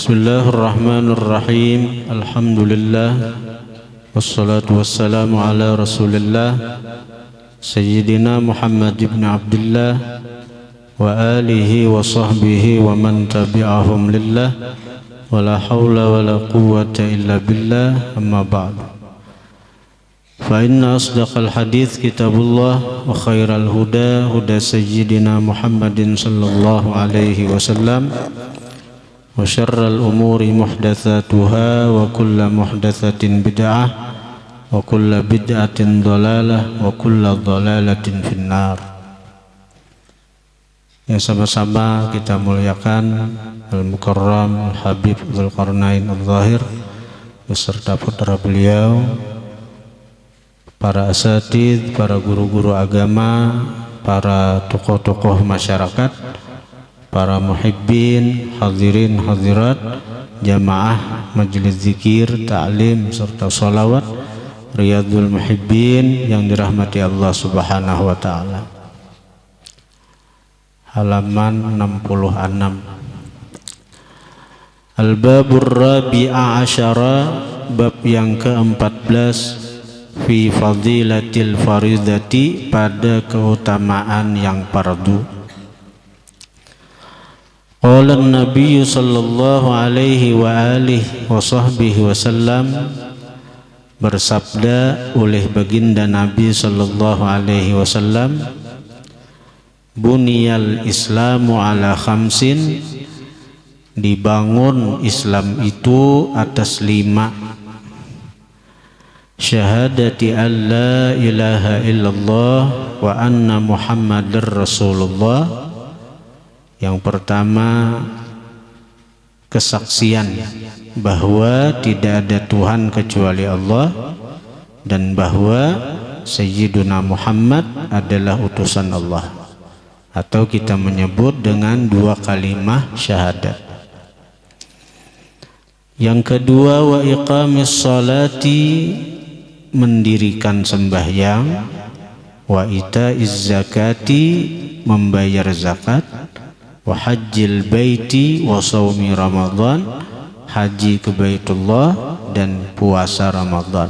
Bismillahirrahmanirrahim. Alhamdulillah. Wassalatu wassalamu ala Rasulillah Sayyidina Muhammad ibn Abdullah wa alihi wa sahbihi wa man tabi'ahum lillah wa la hawla wa la quwwata illa billah, amma ba'du. Fa inna asdaqal hadith kitabullah wa khairal huda huda Sayyidina Muhammadin sallallahu alaihi wasallam wa syarral umuri muhdatsatuha wa kullu muhdatsatin bid'ah wa kullu bid'atin dhalalah wa kullu dhalalatin finnar. Ya, sama-sama kita muliakan Al-Mukarram Al-Habib Dzulqarnain Al-Zahir beserta putra beliau, para asatidz, para guru-guru agama, para tokoh-tokoh masyarakat, para muhibbin, hadirin hadirat, jamaah majelis zikir, ta'lim serta sholawat Riyadul Muhibbin yang dirahmati Allah Subhanahu wa taala. Halaman 66. Al-babur rabi'a asyara, bab yang ke-14, fi fadilatil faridati, pada keutamaan yang fardu. Qala an-nabiy sallallahu alaihi wa alihi wa sahbihi wasallam, bersabda oleh baginda Nabi sallallahu alaihi wasallam, buniyal islamu ala khamsin, dibangun Islam itu atas 5: syahadati an la ilaha illallah wa anna muhammadar rasulullah. Yang pertama, kesaksian bahwa tidak ada Tuhan kecuali Allah dan bahwa Sayyiduna Muhammad adalah utusan Allah, atau kita menyebut dengan 2 kalimat syahadat. Yang kedua, wa iqamis sholati, mendirikan sembahyang, wa itaiz zakati, membayar zakat, wa hajjil baiti wa shaumi Ramadan, haji ke Baitullah dan puasa Ramadan.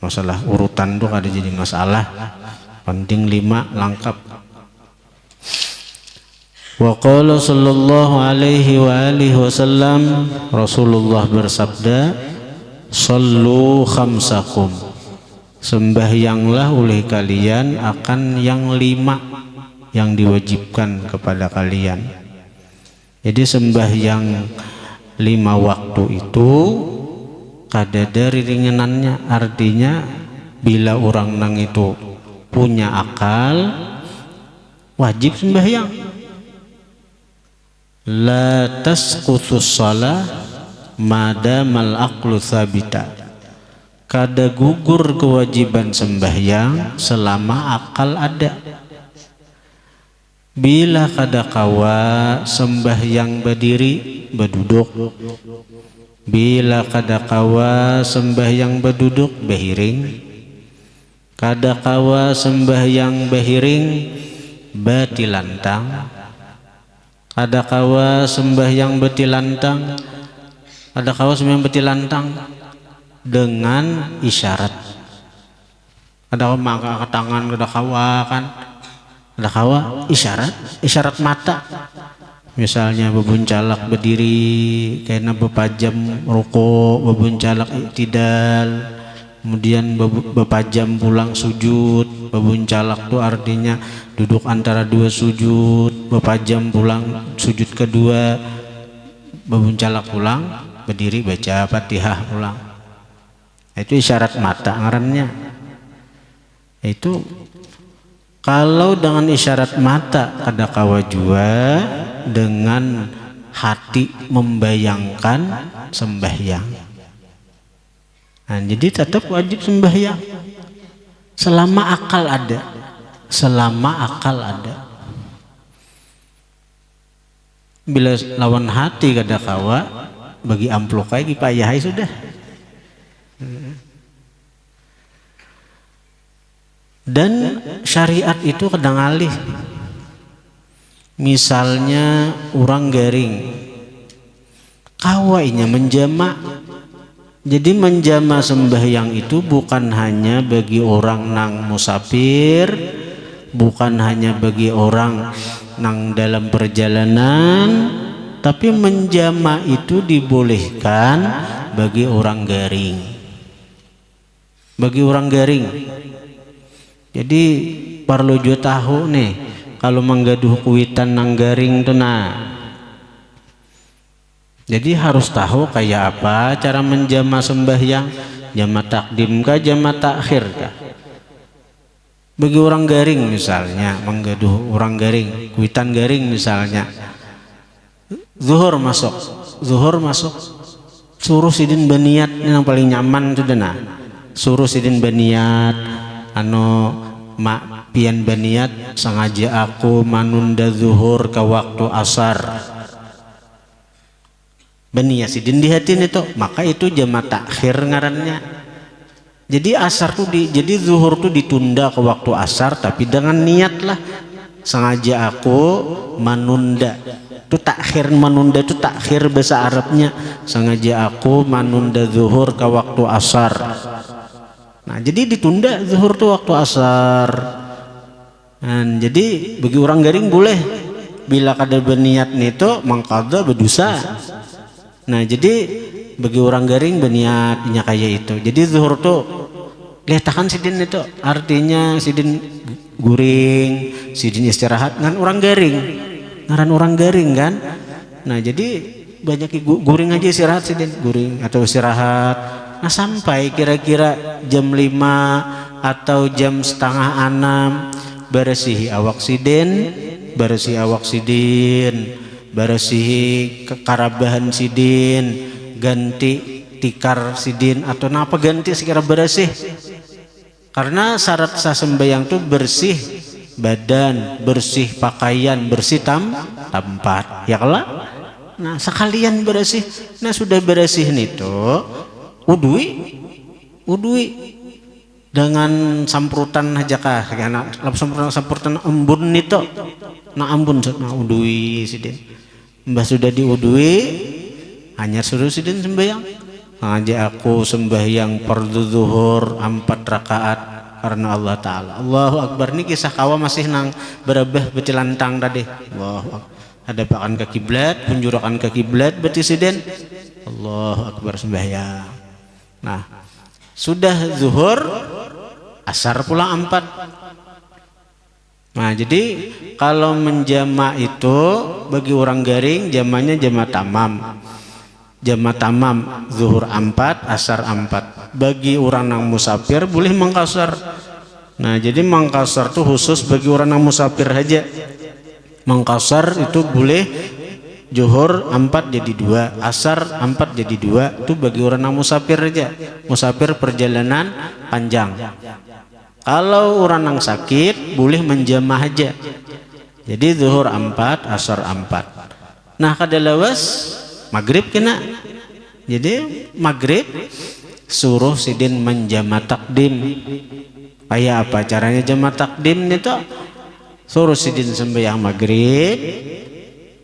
Masalah urutan tuh ada jadi masalah, penting 5 lengkap. Wa qala sallallahu alaihi wa alihi wasallam, Rasulullah bersabda, sallu khamsakum, sembahyanglah oleh kalian akan yang 5 yang diwajibkan kepada kalian. Jadi sembahyang 5 waktu itu kada dari ringanannya. Artinya bila orang nang itu punya akal, wajib sembahyang. La tasqutus shalah madamal aqlu tsabita, kada gugur kewajiban sembahyang selama akal ada. Bila kada kawa sembahyang berdiri berduduk, bila kada kawa sembahyang berduduk behiring, kada kawa sembahyang behiring batilantang, kada kawa sembahyang betilantang, kada kawa sembahyang betilantang dengan isyarat. Kada kawa maka tangan, kada kawa kan, ada kawa isyarat mata, misalnya bebuncalak berdiri karena bepajam rukuk, bebuncalak iktidal, kemudian bepajam pulang sujud. Bebuncalak itu artinya duduk antara 2 sujud, bepajam pulang sujud kedua, bebuncalak pulang berdiri baca Fatihah pulang. Itu isyarat mata ngarannya. Itu kalau dengan isyarat mata kada kawa jua dengan hati membayangkan sembahyang. Nah, jadi tetap wajib sembahyang selama akal ada. Selama akal ada. Bila lawan hati kada kawa, bagi amplokai dipayahai sudah. Dan syariat itu kadang alih. Misalnya orang garing kawainya menjama. Jadi menjama sembahyang itu bukan hanya bagi orang nang musafir, bukan hanya bagi orang nang dalam perjalanan, tapi menjama itu dibolehkan bagi orang garing. Bagi orang garing. Jadi perlu juga tahu nih, kalau menggaduh kuitan nang garing tuh nah. Jadi harus tahu kayak apa cara menjama sembahyang, jama takdim kah, jama takhir kah. Bagi orang garing misalnya, menggaduh orang garing, kuitan garing misalnya, zuhur masuk, suruh sidin baniat yang paling nyaman itu dana, suruh sidin baniat, mak pian baniat sengaja aku manunda zuhur ke waktu asar. Baniat sidin di hati itu, maka itu jama takhir ngarannya. Jadi asar tuh jadi zuhur tuh ditunda ke waktu asar, tapi dengan niat lah, sengaja aku manunda. Itu takhir, manunda itu takhir bahasa Arabnya. Sengaja aku manunda zuhur ke waktu asar. Nah jadi ditunda zuhur tuh waktu asar. Dan jadi bagi orang garing boleh, bila kada berniat itu mangkada berdosa. Nah jadi bagi orang garing berniatnya kayak itu. Jadi zuhur tuh letakan sidin itu, artinya sidin guring, sidin istirahat kan orang garing, ngaran orang garing kan. Nah jadi banyak guring aja istirahat sidin, guring atau istirahat. Nah sampai kira-kira jam 5 atau jam setengah 6 bersih awak sidin, bersihi kekarabahan sidin, ganti tikar sidin atau napa ganti sekira bersih. Karena syarat sasembayang itu bersih badan, bersih pakaian, bersih tempat, ya kalau. Nah sekalian bersih. Nah sudah bersih itu udui dengan samputan aja kah, karena samputan embun itu, nah ambun nah udui sidin. Mbah sudah diudui, hanya suruh sidin sembahyang. Sengaja aku sembahyang fardu zuhur 4 rakaat karena Allah Ta'ala. Allahu Akbar. Ini kisah kawa masih nang berabah betilantang tadi. Allahu Akbar. Hadapakan ke kiblat, punjurakan ke kiblat berarti sidin. Allahu Akbar sembahyang. Nah sudah zuhur, asar pula 4. Nah jadi kalau menjama itu bagi orang garing jamanya jama tamam, zuhur 4, asar 4. Bagi orang yang musafir boleh mengkasar. Nah jadi mengkasar itu khusus bagi orang yang musafir aja. Mengkasar itu boleh zuhur 4 jadi 2, asar 4 jadi 2. Itu bagi orang yang musafir aja, musafir perjalanan panjang. Kalau orang yang sakit boleh menjamah aja. Jadi zuhur 4, asar 4. Nah kada lawas maghrib kena. Jadi maghrib suruh sidin menjama takdim. Kayak apa caranya jama takdim itu? Suruh sidin sembahyang maghrib.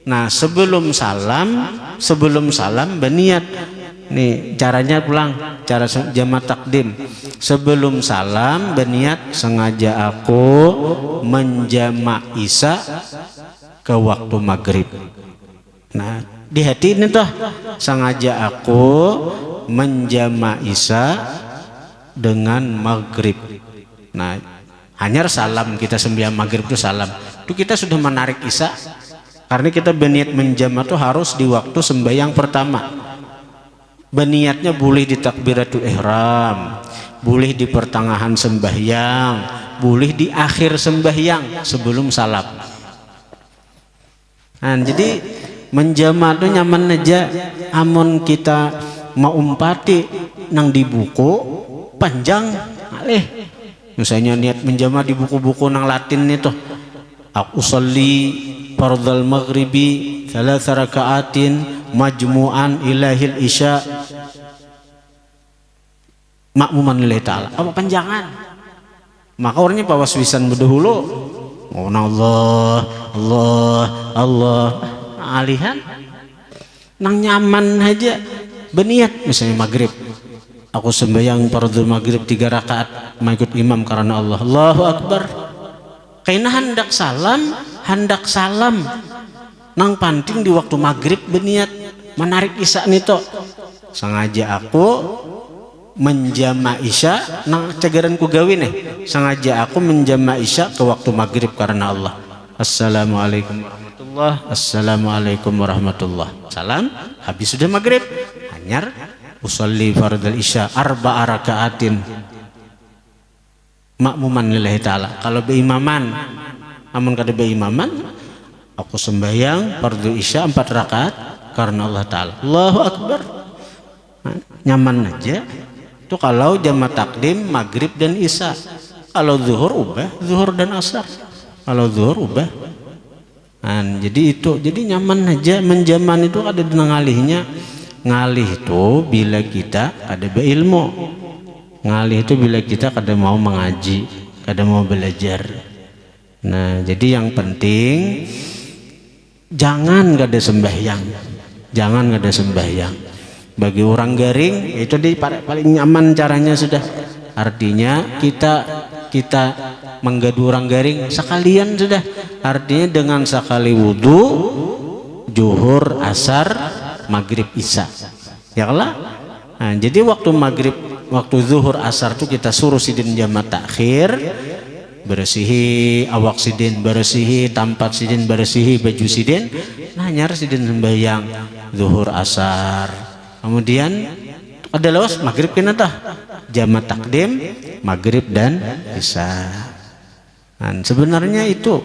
Nah sebelum salam berniat. Nih caranya pulang, cara jama takdim. Sebelum salam berniat sengaja aku menjama isya ke waktu maghrib. Nah di hati ini tuh sengaja aku menjama isya dengan maghrib. Nah hanya salam, kita sembahyang maghrib itu salam. Itu kita sudah menarik isya. Karena kita berniat menjama tuh harus di waktu sembahyang pertama. Berniatnya boleh di takbiratul ihram, boleh di pertengahan sembahyang, boleh di akhir sembahyang sebelum salam. Nah, jadi menjama itu nyaman aja. Amun kita mau umpati nang di buku panjang, misalnya niat menjama di buku-buku nang Latin itu, aku sholli fardal maghribi 3 rakaatin majmu'an ilahil isya makmuman lillahi ta'ala. Apa panjangan? Maka orangnya pawaswisan berdahulu. Oh Allah alihan. nang nyaman aja berniat. Misalnya maghrib, aku sembahyang fardhu maghrib 3 rakaat mengikut imam karena Allah, Allahu Akbar. Kaina hendak salam nang panting di waktu maghrib berniat menarik isya nito. Sengaja aku menjama isya nang cagaran ku gawe nih. Sengaja aku menjama isya ke waktu maghrib karena Allah. Assalamualaikum warahmatullah, assalamualaikum warahmatullah. Salam, habis sudah maghrib. Hanyar usolli fardal isya 4 rakaatin makmuman lillahi ta'ala. Kalau beimaman, amun kada beimaman, aku sembahyang fardhu isya 4 rakaat karena Allah Ta'ala. Allahu Akbar. Nah, nyaman aja. Itu kalau jama takdim maghrib dan isya. Kalau zuhur ubah zuhur dan asar. Kalau zuhur ubah. Nah, jadi itu, jadi nyaman aja. Menjaman itu ada di ngalihnya. Ngalih itu bila kita ada berilmu. Ngalih itu bila kita kada mau mengaji, kada mau belajar. Nah, jadi yang penting jangan kada sembahyang. Jangan kada sembahyang. Bagi orang garing itu paling nyaman caranya sudah. Artinya kita menggadu orang garing sekalian sudah. Artinya dengan sekali wudu, zuhur, asar, maghrib, isya. Ya lah. Nah, jadi waktu maghrib, waktu zuhur, asar tuh kita suruh sidin jama takhir, bersihi awak sidin, bersihi tampat sidin, bersihi baju sidin. Nah, nyar sidin sembahyang zuhur, asar. Kemudian ada lawas maghrib kena tah jama takdim, maghrib dan isya. Nah, sebenarnya itu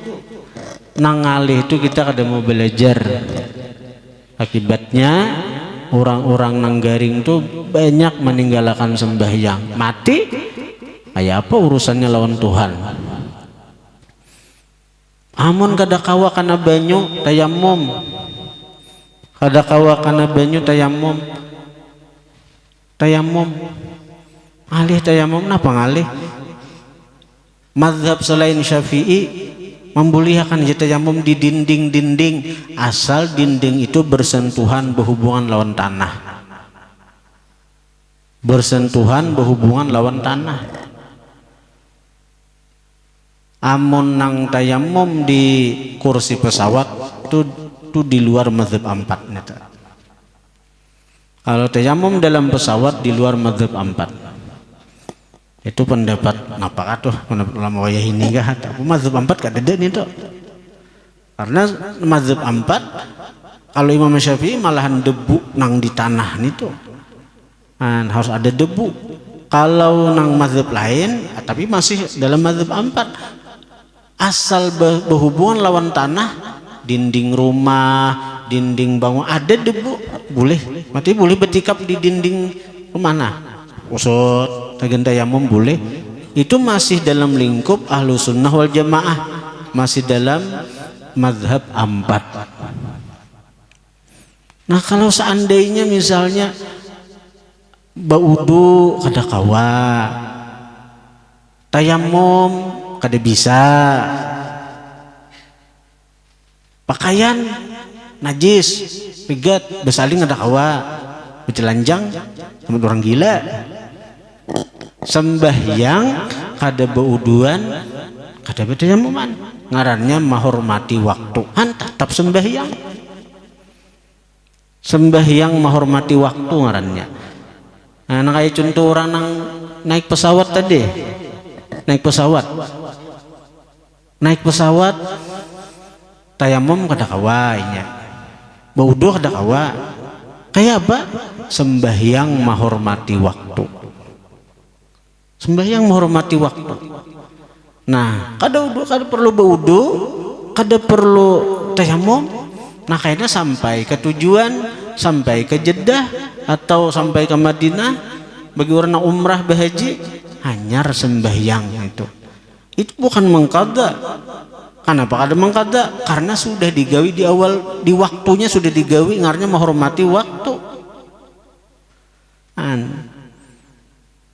nang ngalih itu kita kada mau belajar. Akibatnya orang-orang nang garing tuh banyak meninggalkan sembahyang. Mati kayak apa urusannya lawan Tuhan. Amun kada kawa kana banyu tayamum, kada kawa kana banyu tayamum, alih tayamum napa ngalih? Mazhab selain Syafi'i membolehkan tayamum di dinding-dinding asal dinding itu bersentuhan berhubungan lawan tanah. Bersentuhan berhubungan lawan tanah. Amun nang tayamum di kursi pesawat itu di luar mazhab 4 neta. Kalau tayamum dalam pesawat di luar mazhab 4. Itu pendapat napa tuh pendapat ulama wayah ini kah? Tapi mazhab 4 kada ada nih tuh. Karena mazhab 4 kalau Imam Syafi'i malahan debu nang di tanah nih tuh. Nah, harus ada debu. Kalau nang mazhab lain tapi masih dalam mazhab 4 asal berhubungan lawan tanah, dinding rumah, dinding bangun ada debu boleh. Mati boleh bertikap di dinding rumah nah. Usut tayamum boleh. Itu masih dalam lingkup ahlu sunnah wal jamaah, masih dalam mazhab 4. Nah, kalau seandainya misalnya baudu kada kawa, tayamum kada bisa, pakaian najis, pegat besaling kada kawa, bertelanjang sama orang gila, sembahyang kada bauduan, kada betayamuman, ngarannya menghormati waktu. Tetap sembahyang. Sembahyang menghormati waktu ngarannya. Nah, kayak contoh orang nang naik pesawat tadi. Naik pesawat tayamum kada kawa nya. Baudu kada kawa. Kayak apa? Sembahyang menghormati waktu. Sembahyang menghormati waktu. Nah, kada perlu baudu, kada perlu tayamum. Nah, kayaknya sampai ke tujuan, sampai ke Jeddah atau sampai ke Madinah, bagi orang yang umrah berhaji, hanyar sembahyang itu. Itu bukan mengqadha. Kenapa kada mengqadha? Karena sudah digawi di awal, di waktunya sudah digawi, ngarnya menghormati waktu.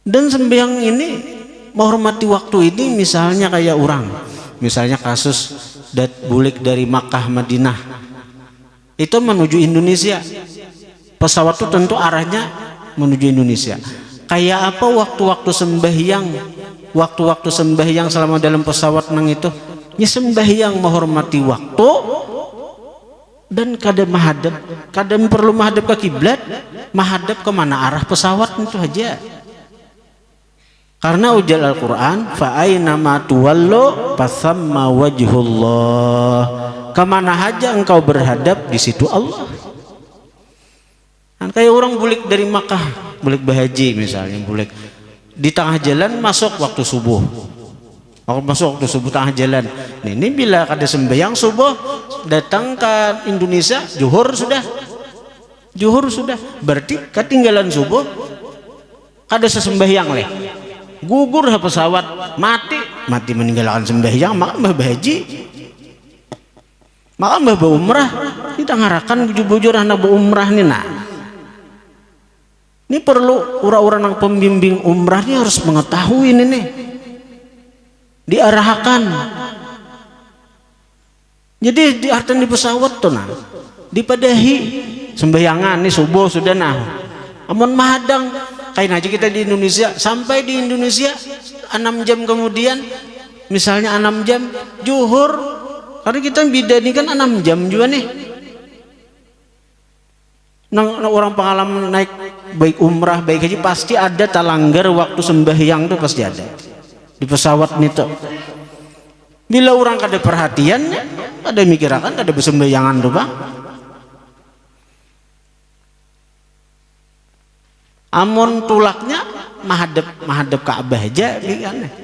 Dan sembahyang ini menghormati waktu ini misalnya kayak orang, misalnya kasus bulik dari Makkah Madinah itu menuju Indonesia, pesawat itu tentu arahnya menuju Indonesia. Kayak apa waktu-waktu sembahyang selama dalam pesawat nang itu, nya sembahyang menghormati waktu dan kadang menghadap, kadang perlu menghadap ke kiblat, menghadap ke mana arah pesawat itu aja. Karena ujar Al-Quran, fa aina ma tuwallu fasamma wajhullah. Kemana aja engkau berhadap, di situ Allah. Kan kayak orang bulik dari Makkah, bulik berhaji misalnya, bulik di tengah jalan masuk waktu subuh. Masuk waktu subuh tengah jalan. Nah, ini bila ada sembahyang subuh datang ke Indonesia, zuhur sudah. Berarti ketinggalan subuh ada sesembahyang leh. Gugur pesawat, mati meninggalkan sembahyang, maka mbah berhaji, maka mbah berumrah. Kita ngarakan bujur-bujur anak berumrah nih. Nah, ini perlu orang-orang yang pembimbing umrah ini harus mengetahui ini nih, diarahkan. Jadi diarahkan di pesawat tuh nah, dipadahi sembahyangan nih subuh sudah nah, amun mahadang kain aja kita di Indonesia, sampai di Indonesia 6 jam kemudian, misalnya 6 jam zuhur, karena kita beda nih kan 6 jam juga nih. Nah, orang pengalaman naik baik umrah baik haji pasti ada talanggar waktu sembahyang tuh pasti ada di pesawat nih tuh. Bila orang kada perhatiannya, kada mikirakan kada bersembahyangan tuh bang. Amun tulaknya mahadap Ka'bah aja,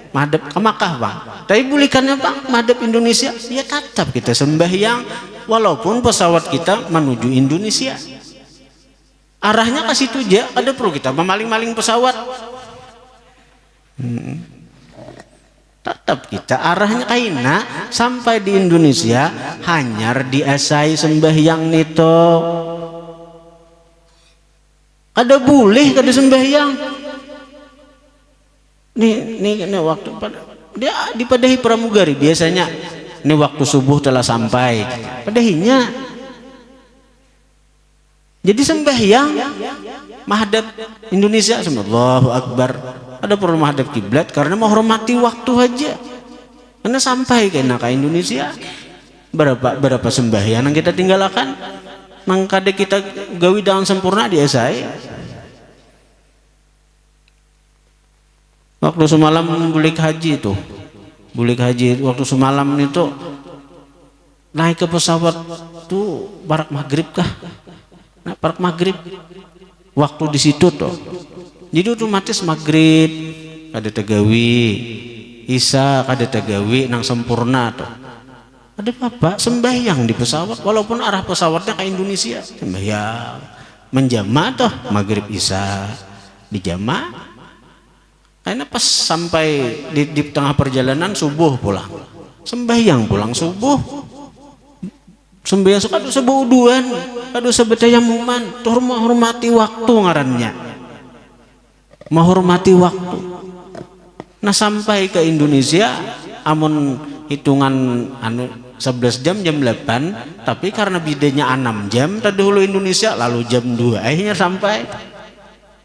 mahadap ke Makkah bang. Tapi bulikannya bang, mahadap Indonesia, ya tetap kita sembahyang walaupun pesawat kita menuju Indonesia. Arahnya ke situ aja, ada perlu kita memaling-maling pesawat. Tetap kita arahnya kaina sampai di Indonesia hanyar diasai sembahyang nito. Ada boleh kada sembahyang. Nih waktu dia dipadahi pramugari biasanya. Ini waktu subuh telah sampai. Padahinya. Jadi sembahyang menghadap Indonesia, Allahu Akbar. Ada perlu menghadap kiblat karena menghormati waktu aja. Karena sampai ke Indonesia berapa sembahyang yang kita tinggalkan, nang kada kita gawi dengan sempurna dia saya. Waktu semalam bulik haji itu, waktu semalam itu naik ke pesawat tuh barak maghrib kah? Nah, barak maghrib waktu di situ tuh. Jadi otomatis maghrib kada tegawi, isya kada tegawi nang sempurna tuh. Ada bapak sembahyang di pesawat walaupun arah pesawatnya ke Indonesia, sembahyang menjama toh maghrib isya dijama. Karena pas sampai di tengah perjalanan subuh pulang, sembahyang pulang subuh, sembahyang suka subuh uduan, kadu sebetayamuman, tuh menghormati waktu ngarannya, menghormati waktu. Nah sampai ke Indonesia, amun hitungan 11 jam 8, tapi karena bedanya 6 jam tadi dulu Indonesia, lalu jam 2 akhirnya sampai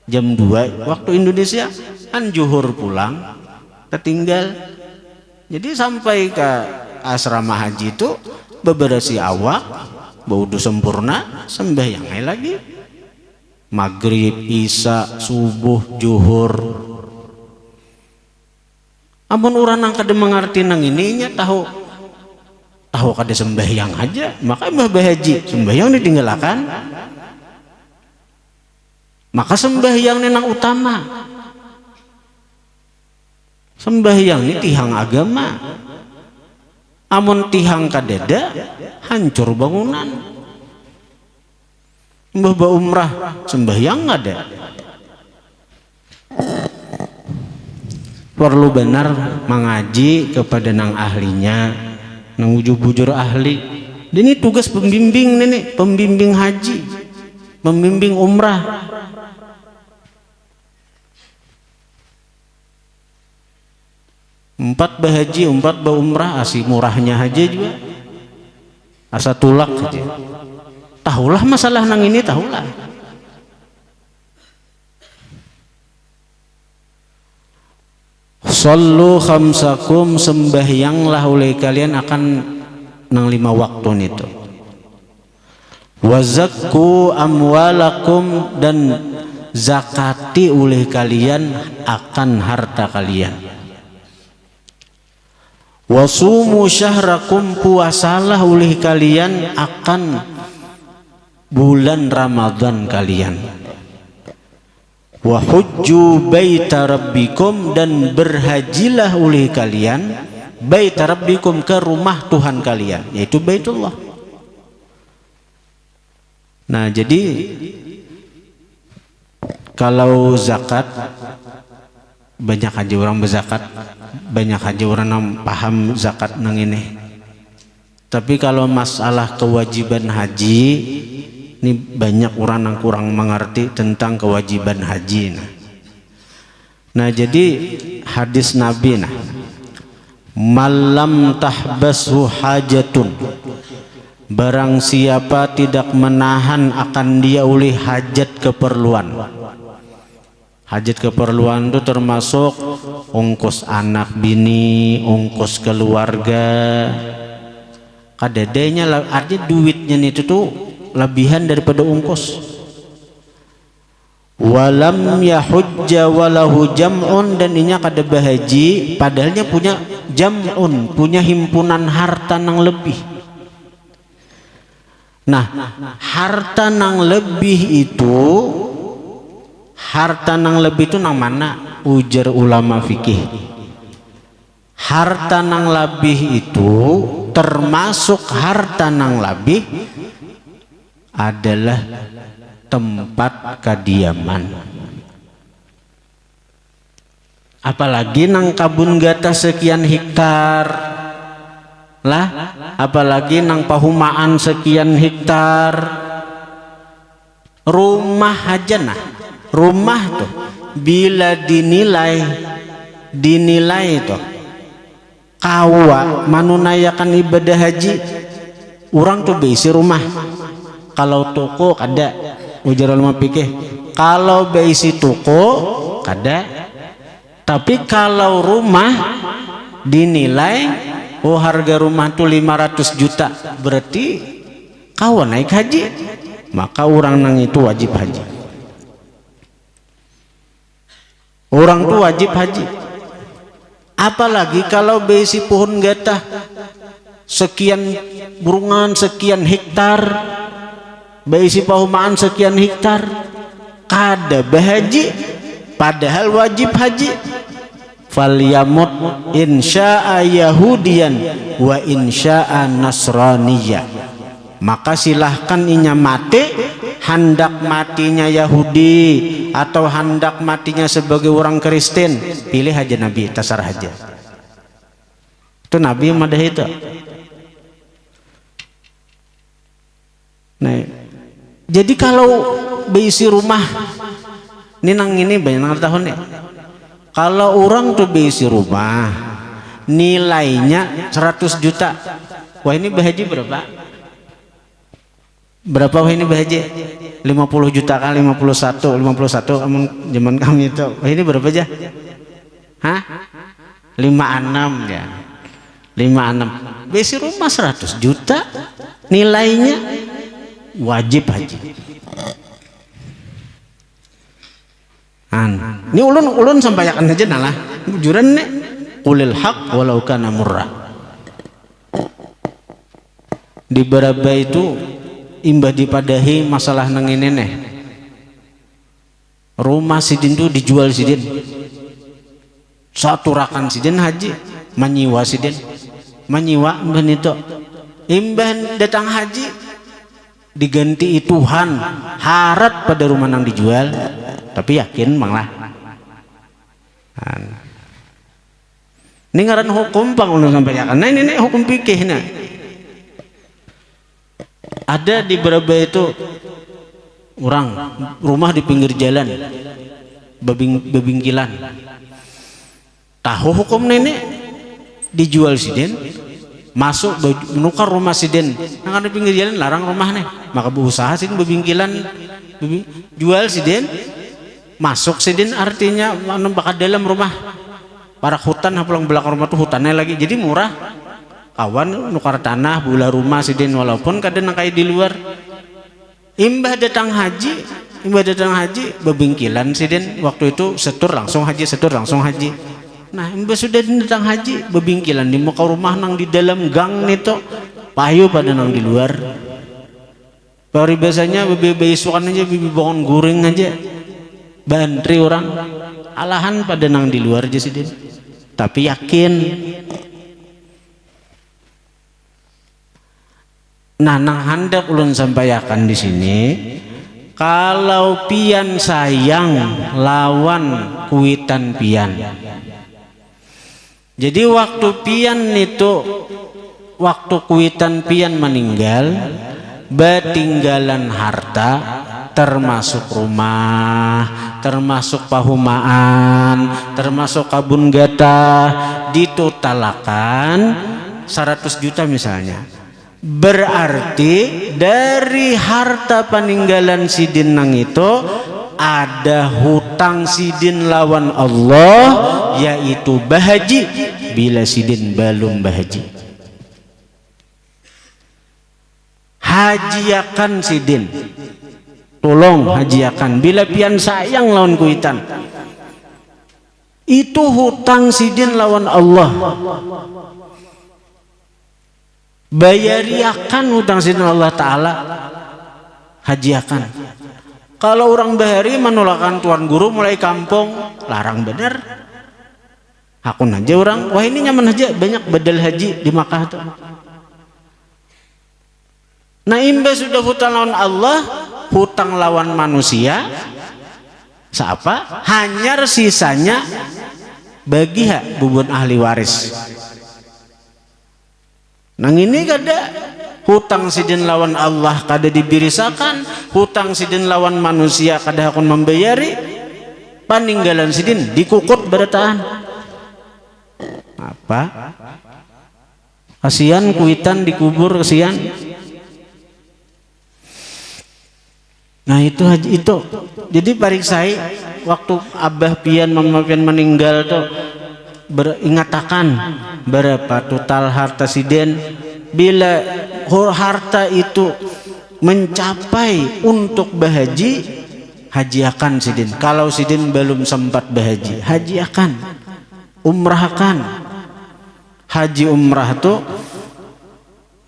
jam 2 waktu Indonesia kan zuhur pulang tertinggal. Jadi sampai ke asrama haji itu beberasi awak baudu sempurna sembahyang lagi maghrib isya subuh zuhur. Amun orang nang kada mengerti nang ininya tahu kada sembahyang aja, maka mbah haji sembahyang ditinggalkan, maka sembahyang nang utama. Sembahyang ini tihang agama. Amun tihang kadeda hancur bangunan. Mbah umrah sembahyang ada. Perlu benar mengaji kepada nang ahlinya, nang bujur ahli. Ini tugas pembimbing nenek, pembimbing haji, pembimbing umrah. Empat bahaji, 4 umrah, asih murahnya aja juga. Asa tulak aja. Tahulah masalah nang ini tahulah. Sallu khamsakum, sembahyanglah oleh kalian akan nang 5 waktu itu. Wa zakku amwalakum, dan zakati oleh kalian akan harta kalian. Wa sumu syahrakum, puasalah oleh kalian akan bulan Ramadan kalian. Wa hujju baita rabbikum, dan berhajilah oleh kalian baita rabbikum, ke rumah Tuhan kalian, yaitu Baitullah. Nah, jadi kalau zakat, banyak aja orang berzakat, banyak aja orang yang paham zakat nang ini. Tapi kalau masalah kewajiban haji, ini banyak orang yang kurang mengerti tentang kewajiban haji. Nah, jadi hadis Nabi, malam tahbasu hajatun, barang siapa tidak menahan akan dia oleh hajat keperluan. Hajat keperluan itu termasuk ongkos anak bini, ongkos keluarga. Kadadanya artinya duitnya itu tuh lebihan daripada ongkos. Walam yahujja walahu jam'un, dan inya kada bahaji padahalnya punya jam'un, punya himpunan harta nang lebih. Nah, harta nang lebih itu, harta nang lebih itu nang mana? Ujar ulama fikih, harta nang lebih itu termasuk harta nang lebih adalah tempat kediaman. Apalagi nang kabun gata sekian hektar lah, apalagi nang pahumaan sekian hektar. Rumah aja nah, rumah tuh bila dinilai tuh kawa manunayakan ibadah haji, orang tuh beisi rumah. Kalau toko kada, ujar ulama fikih, kalau beisi toko kada. Tapi kalau rumah dinilai, oh harga rumah tuh 500 juta, berarti kawan naik haji, maka orang nang itu wajib haji. Orang tuh wajib haji. Apalagi kalau beisi pohon gatah sekian burungan, sekian hektar, beisi pahumaan sekian hektar, kada bahaji padahal wajib haji. Falyamut insya'a yahudiyan wa insya'a nasraniyya, maka silahkan inya mati, hendak matinya Yahudi atau hendak matinya sebagai orang Kristen, pilih aja Nabi, tasarah aja. Itu Nabi madah itu. Nah, jadi kalau beisi rumah ini nang ini banyak tahun nih. Kalau orang tuh beisi rumah nilainya 100 juta, wah ini bahaji berapa? Berapa wah ini bahaji? 50 juta kali 51 zaman kami itu. Wah ini berapa aja? Hah? 56 ya. 56. Beisi rumah 100 juta nilainya, wajib haji. Ini ulun sampaikan aja nalah bujuran nih, qulil haq walau kana murrah. Di beraba itu imbah dipadahi masalah nang ini nih, rumah sidin tuh dijual sidin, satu rakan sidin haji, menyiwa sidin, menyiwa imbah itu, imbah datang haji diganti Tuhan harat pada rumah nang dijual, tapi yakin manglah. Ini ngaran hukum pang ulun sampaikan. Nah ini hukum fikih nah. Ada di berapa itu orang rumah di pinggir jalan, bebingkilan. Tahu hukum nenek dijual sidin, masuk menukar rumah sidin, nang di pinggir jalan larang rumah nih, maka berusaha sidin bebingkilan, jual sidin, masuk sidin artinya bakal dalam rumah para hutan pulang belakang rumah tuh hutannya lagi jadi murah kawan nukar tanah bula rumah sidin walaupun kadang kayak di luar. Imbah datang haji bebingkilan sidin waktu itu setur langsung haji. Nah imbah sudah datang haji bebingkilan di muka rumah nang di dalam gang nito payu pada nang di luar. Baru biasanya bebi isukan aja bibi bangun guring aja bantri orang alahan pada nang di luar aja sidin. Tapi yakin nah nang hendak ulun sampaikan di sini kalau pian sayang lawan kuitan pian. Jadi waktu pian itu waktu kuitan pian meninggal betinggalan harta termasuk rumah, termasuk pahumaan, termasuk kabun gatah ditotalakan 100 juta misalnya. Berarti dari harta peninggalan sidin nang itu ada hutang sidin lawan Allah yaitu bahaji bila sidin belum bahaji. Hajiakan sidin, tolong hajiakan bila pian sayang lawan kuitan. Itu hutang sidin lawan Allah. Bayariakan hutang sidin Allah Ta'ala, hajiakan. Kalau orang bahari menolakkan tuan guru mulai kampung larang bener. Hakun aja orang wah ini nyaman aja banyak badal haji di Makkah tuh. Nah imba sudah hutang lawan Allah, hutang lawan manusia, siapa? Hanyar sisanya bagi hak bubun ahli waris. Nang ini kada hutang sidin lawan Allah kada dibirisakan, hutang sidin lawan manusia kada hakun membayari, paninggalan sidin dikukut berataan. Apa? Kasihan kuitan dikubur kasihan. Nah itu jadi pariksai waktu abah pian mama pian meninggal tuh ingatakan berapa total harta sidin. Bila harta itu mencapai untuk bahaji, hajiakan sidin. Kalau sidin belum sempat bahaji, hajiakan, umrahkan. Haji umrah tuh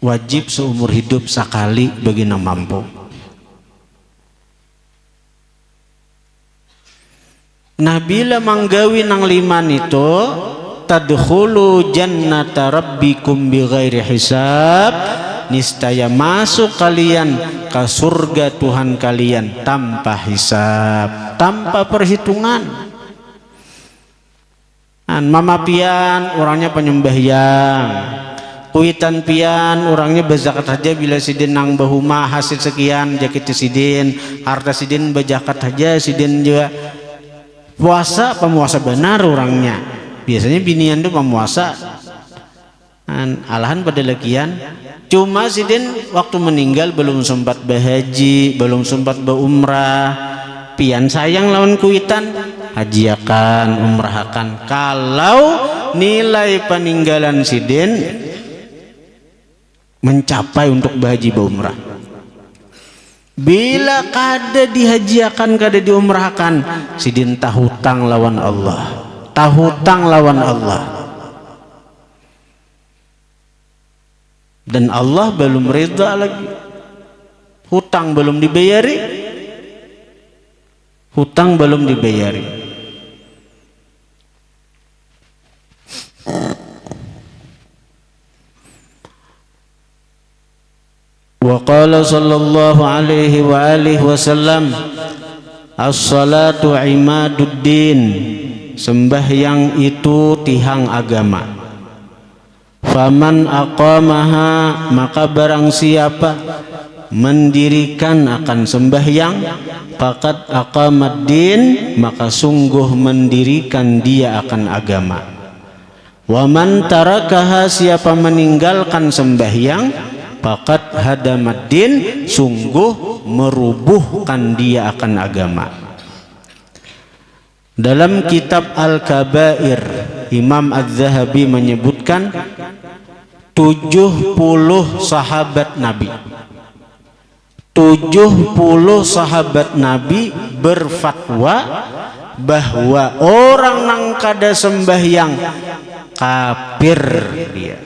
wajib seumur hidup sekali bagi yang mampu. Nah bila manggawi nang liman itu tadkhulu jannata rabbikum bighairi hisab, niscaya masuk kalian ke surga Tuhan kalian tanpa hisab, tanpa perhitungan. Mama pian orangnya penyembahyang, kuitan pian orangnya berzakat saja bila sidin nang bahuma hasil sekian jakit sidin, harta sidin berzakat saja sidin juga. Pemuasa benar orangnya. Biasanya binian tuh pemuasa. Alahan pada legian. Cuma sidin waktu meninggal belum sempat bahaji, belum sempat berumrah. Pian sayang lawan kuitan, hajiakan, umrahkan. Kalau nilai peninggalan sidin mencapai untuk bahaji berumrah. Bila kada dihajiakan, kada diumrahkan, sidin tahutang lawan Allah, tahutang lawan Allah. Dan Allah belum rida lagi, hutang belum dibayari, hutang belum dibayari. Wa qala sallallahu alaihi wa alihi wasallam as-salatu imaduddin, sembahyang itu tihang agama. Faman aqamaha, maka barang siapa mendirikan akan sembahyang, faqad aqamaddin, maka sungguh mendirikan dia akan agama. Wa man tarakaha, siapa meninggalkan sembahyang, faqad hadamaddin, sungguh merubuhkan dia akan agama. Dalam kitab Al-Kabair, Imam Az-Zahabi menyebutkan 70 sahabat Nabi. 70 sahabat Nabi berfatwa bahwa orang nang kada sembahyang kafir dia.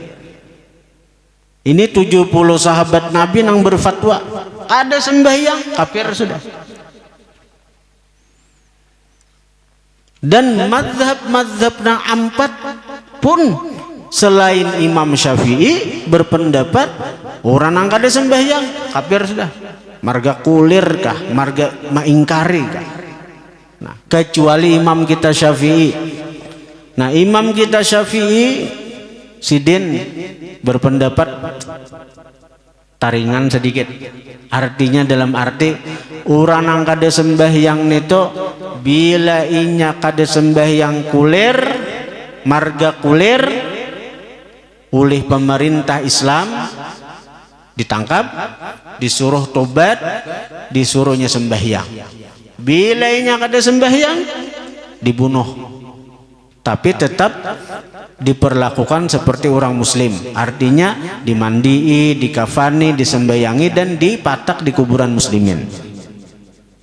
Ini 70 sahabat Nabi nang berfatwa kada sembahyang kafir sudah. Dan mazhab nang ampat pun selain Imam Syafi'i berpendapat orang nang kada sembahyang kafir sudah. Marga kulir kah, marga maingkari kah. Nah, kecuali imam kita Syafi'i. Nah, imam kita Syafi'i sidin berpendapat taringan sedikit. Artinya dalam arti orang nang kada sembahyang nito bila inya kada sembahyang kulir, marga kulir oleh pemerintah Islam ditangkap, disuruh tobat, disuruhnya sembahyang. Bila inya kada sembahyang dibunuh, tapi tetap diperlakukan seperti orang muslim, artinya dimandii, dikafani, disembahyangi dan dipatak di kuburan muslimin.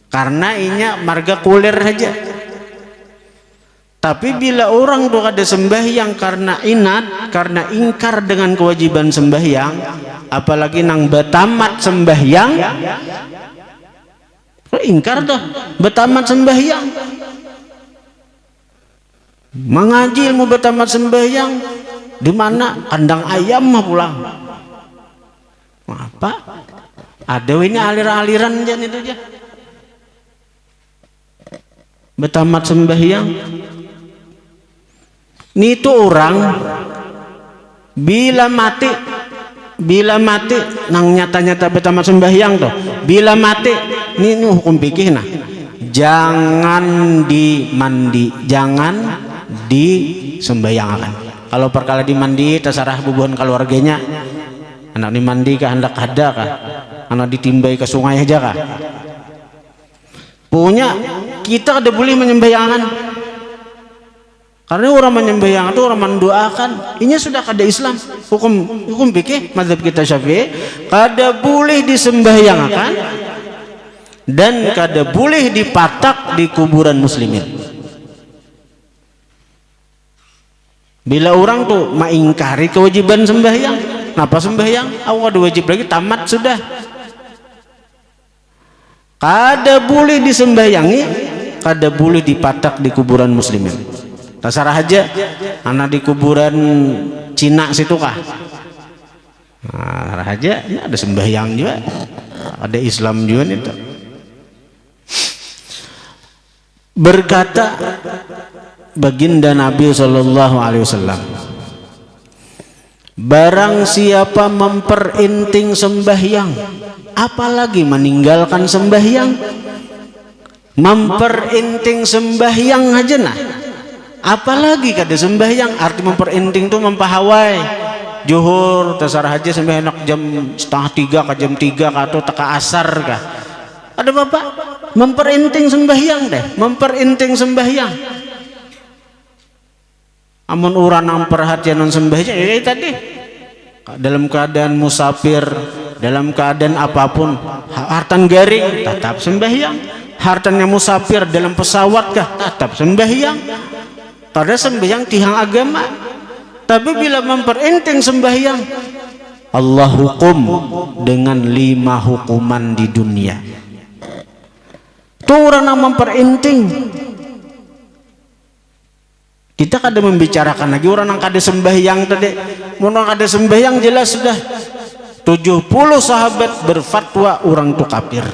Karena inya marga kulir saja. Tapi bila orang tuh kada sembahyang karena inat, karena ingkar dengan kewajiban sembahyang, apalagi nang betamat sembahyang, ingkar dah betamat sembahyang, mengaji ilmu betamat sembahyang di mana kandang ayam mah pulang. Apa? Ada ini aliran-aliran jan itu aja. Betamat sembahyang. Ini itu orang bila mati nang nyata-nyata betamat sembahyang tuh. Bila mati ini hukum fikih nah. Jangan dimandi, jangan disembahyangkan. Kalau perkara dimandi terserah bubuhan keluarganya. Anak dimandi kah, hendak ada kah? Anak ditimbai ke sungai aja kah? Punya kita ada boleh menyembahyangkan. Karena orang menyembahyang itu orang mendoakan. Ini sudah kada Islam. Hukum fikih mazhab kita Syafi'i kada boleh disembahyangkan dan kada boleh dipatak di kuburan muslimin. Bila orang tuh mengingkari kewajiban sembahyang, kenapa sembahyang? Aku ada wajib lagi, tamat sudah. Kada boleh disembahyangi, kada boleh dipatak di kuburan muslimin. Terserah aja, anak di kuburan Cina situ kah? Nah, aja, ini ada sembahyang juga, ada Islam juga itu. Berkata baginda Nabi SAW, barang siapa memperinting sembahyang, apalagi meninggalkan sembahyang, memperinting sembahyang aja nah, apalagi kada sembahyang. Arti memperinting tuh mempahawai juhur terserah aja sembahyang jam 2:30 ke jam 3 atau teka asar kah. Ada bapak memperinting sembahyang deh, memperinting sembahyang. Amun orang nang perhatian sembahyang ya tadi dalam keadaan musafir, dalam keadaan apapun, hartan garing tetap sembahyang. Hartannya musafir dalam pesawat kah tetap sembahyang. Karena sembahyang tihang agama. Tapi bila memperinting sembahyang, Allah hukum dengan 5 hukuman di dunia. Tuh orang yang memperinting. Kita kada membicarakan lagi orang yang kada sembahyang tadi. Orang kada sembahyang jelas sudah 70 sahabat berfatwa orang itu kafir.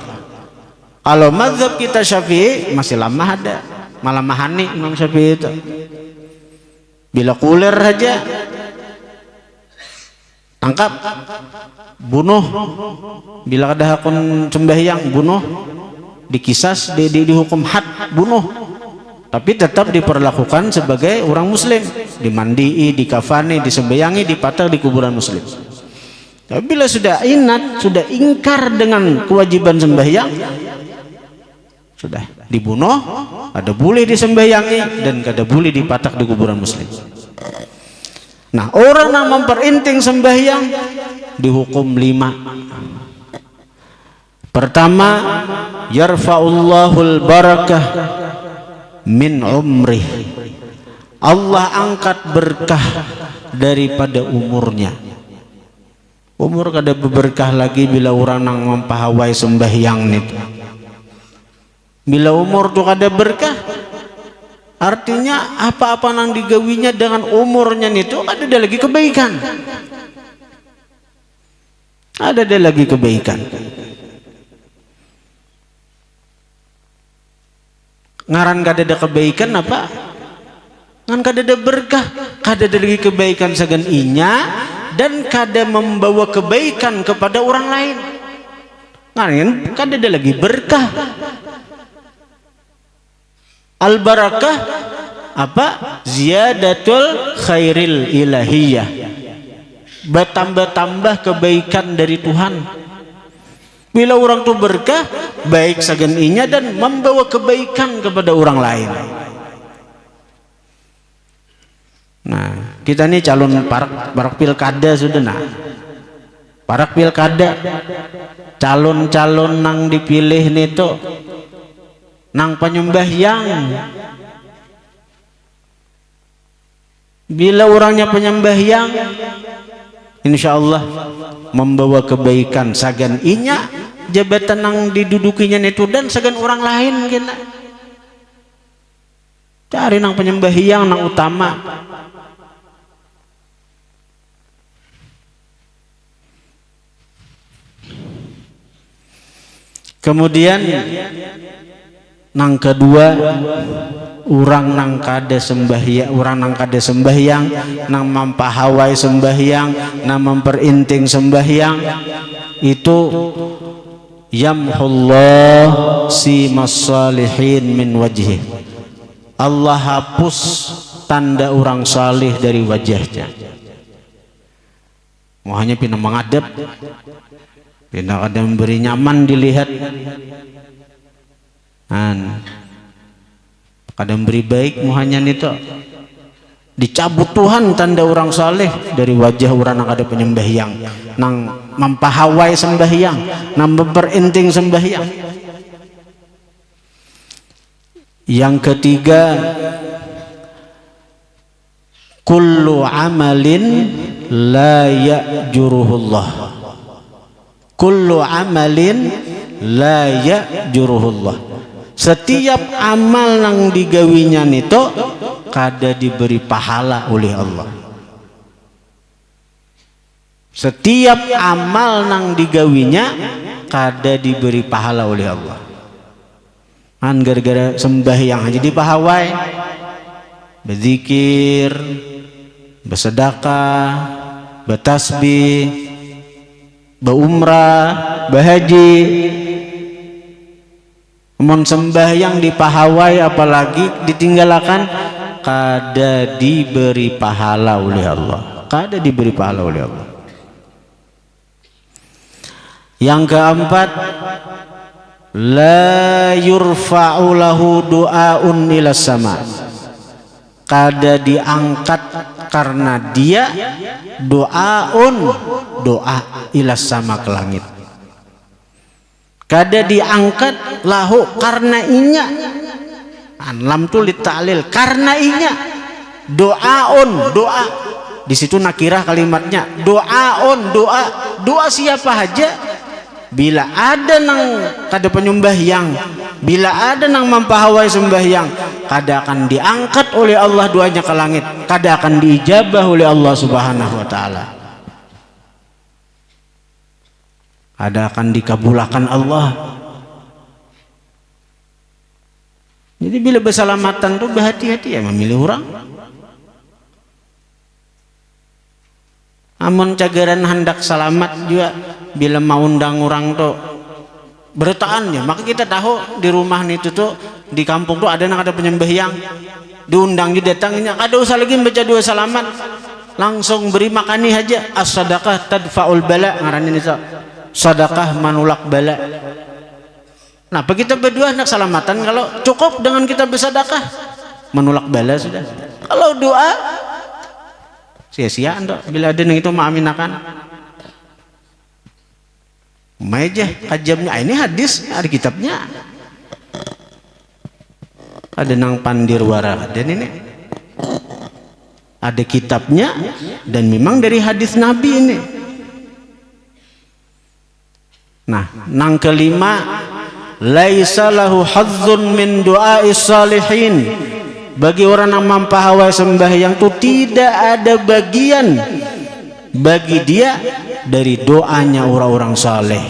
Kalau mazhab kita Syafi'i masih lama ada, malah mahani Imam Syafi'i itu. Bila kulir saja tangkap, bunuh. Bila kada hakun sembahyang bunuh, dikisas, dihukum had, bunuh. Tapi tetap diperlakukan sebagai orang muslim, dimandii, dikafani, disembahyangi, dipatak di kuburan muslim. Tapi bila sudah inat, sudah ingkar dengan kewajiban sembahyang, Sudah dibunuh, kada boleh disembahyangi dan kada boleh dipatak di kuburan muslim. Nah, orang yang memperinting sembahyang dihukum 5. Pertama, yarfa'ullahul barakah min umrih. Allah angkat berkah daripada umurnya. Umur kada berberkah lagi bila orang nang mempahawai sembahyang itu. Bila umur tu kada berkah, artinya apa-apa nang digawinya dengan umurnya itu ada lagi kebaikan. Ada lagi kebaikan. Ngaran kada ada kebaikan apa? Ngan kada ada berkah, kada ada lagi kebaikan sagan inya dan kada membawa kebaikan kepada orang lain. Ngaran kada ada lagi berkah. Al barakah apa? Ziyadatul khairil ilahiyah. Bertambah-tambah kebaikan dari Tuhan. Bila orang tu berkah, baik sagan inya dan membawa kebaikan kepada orang lain. Nah, kita ini calon parak pilkada sudah nak. Parak pilkada, calon-calon nang dipilih nito nang penyembahyang. Bila orangnya penyembahyang, insya Allah membawa kebaikan sagan inya jabatan nang didudukinya itu dan sagan orang lain kena. Cari nang penyembahyang nang utama. Kemudian nang kedua, orang nang kada sembahyang, nang mempahawai sembahyang, nang memperinting sembahyang itu yamhullah simas salihin min wajhih. Allah hapus tanda orang salih dari wajahnya. Mau hanya pina mengadap, pina kada memberi nyaman dilihat. Kada memberi baik muhanya nito dicabut Tuhan tanda orang saleh dari wajah orang yang ada penyembahyang nang mempahawai sembahyang nang memperinting sembahyang. Yang ketiga, kullu amalin la ya'juruhullah. Kullu amalin la ya'juruhullah. Setiap amal nang digawinya nito kada diberi pahala oleh Allah. Setiap amal nang digawinya kada diberi pahala oleh Allah. Kan gara-gara sembahyang aja dipahawai, berzikir, bersedekah, bertasbih, berumrah, berhaji. Mon sembahyang dipahawai apalagi ditinggalkan kada diberi pahala oleh Allah. Kada diberi pahala oleh Allah. Yang keempat, la yurfa'u lahu du'aun ila sama. Kada diangkat karena dia doa ila sama ke langit. Kada diangkat lahu karena inya. Lam tu litalil karena inya. Doa di situ nakirah kalimatnya. Doa siapa aja. Bila ada nang kada penyembahyang, bila ada nang mempahawai sembahyang, kada akan diangkat oleh Allah doanya ke langit, kada akan diijabah oleh Allah Subhanahu wa taala. Ada akan dikabulkan Allah. Jadi bila bersalamatan tuh berhati-hati ya memilih orang. Amun cagaran hendak selamat juga bila mau undang orang tuh bertaannya, maka kita tahu di rumah itu tuh di kampung tuh ada yang ada penyembahyang, diundang juga datangnya, kada usah lagi baca dua salaman, langsung beri makani aja. As-sadaqah tadfa'ul bala, ngarannya itu sedekah manulak bala. Kenapa kita berdua hendak selamatan kalau cukup dengan kita bersedekah menolak bala sudah. Kalau doa sia-sia anda bila ada yang itu mengaminakan. Meja kajamnya ini hadis ada kitabnya. Ada nang Pandirwara dan ini ada kitabnya dan memang dari hadis Nabi ini. Nah, nang kelima, laisa lahu hazzun min du'ais salihin. Bagi orang yang mempahawai sembahyang itu tidak ada bagian bagi dia dari doanya orang-orang saleh.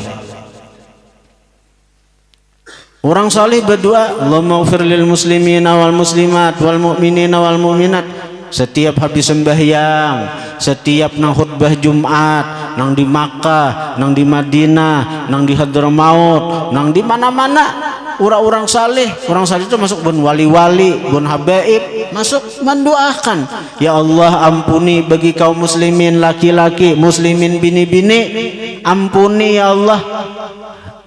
Orang saleh berdoa, Allahumma ighfir lil muslimina wal muslimat wal mu'minina wal mu'minat. Setiap habis sembahyang, setiap nang khutbah Jumat, nang di Makkah, nang di Madinah, nang di Hadramaut, nang di mana-mana, orang-orang saleh itu masuk bun wali-wali, bun habaib, masuk mendoakan, ya Allah ampuni bagi kaum muslimin laki-laki, muslimin bini-bini, ampuni ya Allah.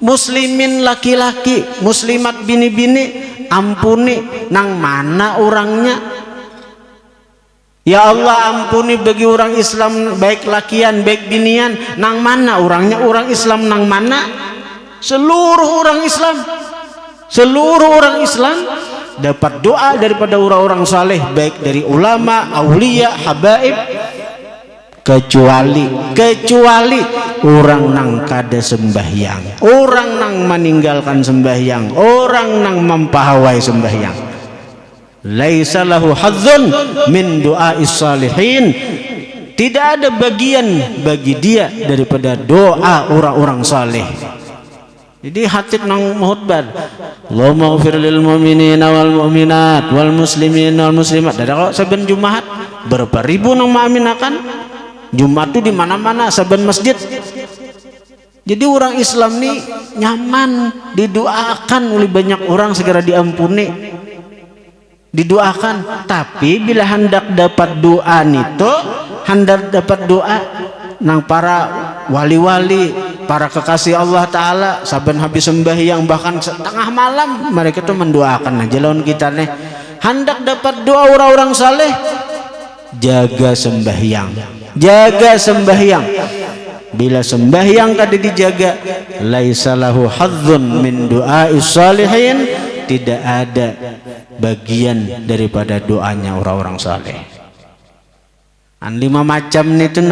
Muslimin laki-laki, muslimat bini-bini, ampuni. Nang mana orangnya? Ya Allah ampuni bagi orang Islam baik lakian baik binian. Nang mana orangnya? Orang Islam nang mana? Seluruh orang Islam, seluruh orang Islam dapat doa daripada orang-orang saleh baik dari ulama, aulia, habaib, kecuali orang nang kada sembahyang, orang nang meninggalkan sembahyang, orang nang mempahawai sembahyang. Laisa lahu hazzun min du'ais salihin. Tidak ada bagian bagi dia daripada doa orang-orang saleh. Jadi hatib nang khutbah, Allahumma ighfir lil mu'minina wal mu'minat wal muslimina wal muslimat. Ada saben Jumat berapa ribu nang mengaminakan. Jumat itu di mana-mana, saben masjid. Jadi orang Islam nih nyaman didoakan oleh banyak orang segera diampuni, didoakan. Tapi bila hendak dapat doa nito, hendak dapat doa nang para wali-wali, para kekasih Allah Ta'ala, saben habis sembahyang bahkan setengah malam mereka tuh mendoakan aja lawan kita nih. Hendak dapat doa orang-orang saleh, jaga sembahyang. Jaga sembahyang. Bila sembahyang kada dijaga, laisa lahu hazzun min du'ais salihin, tidak ada bagian daripada doanya orang-orang saleh. 5 macam itu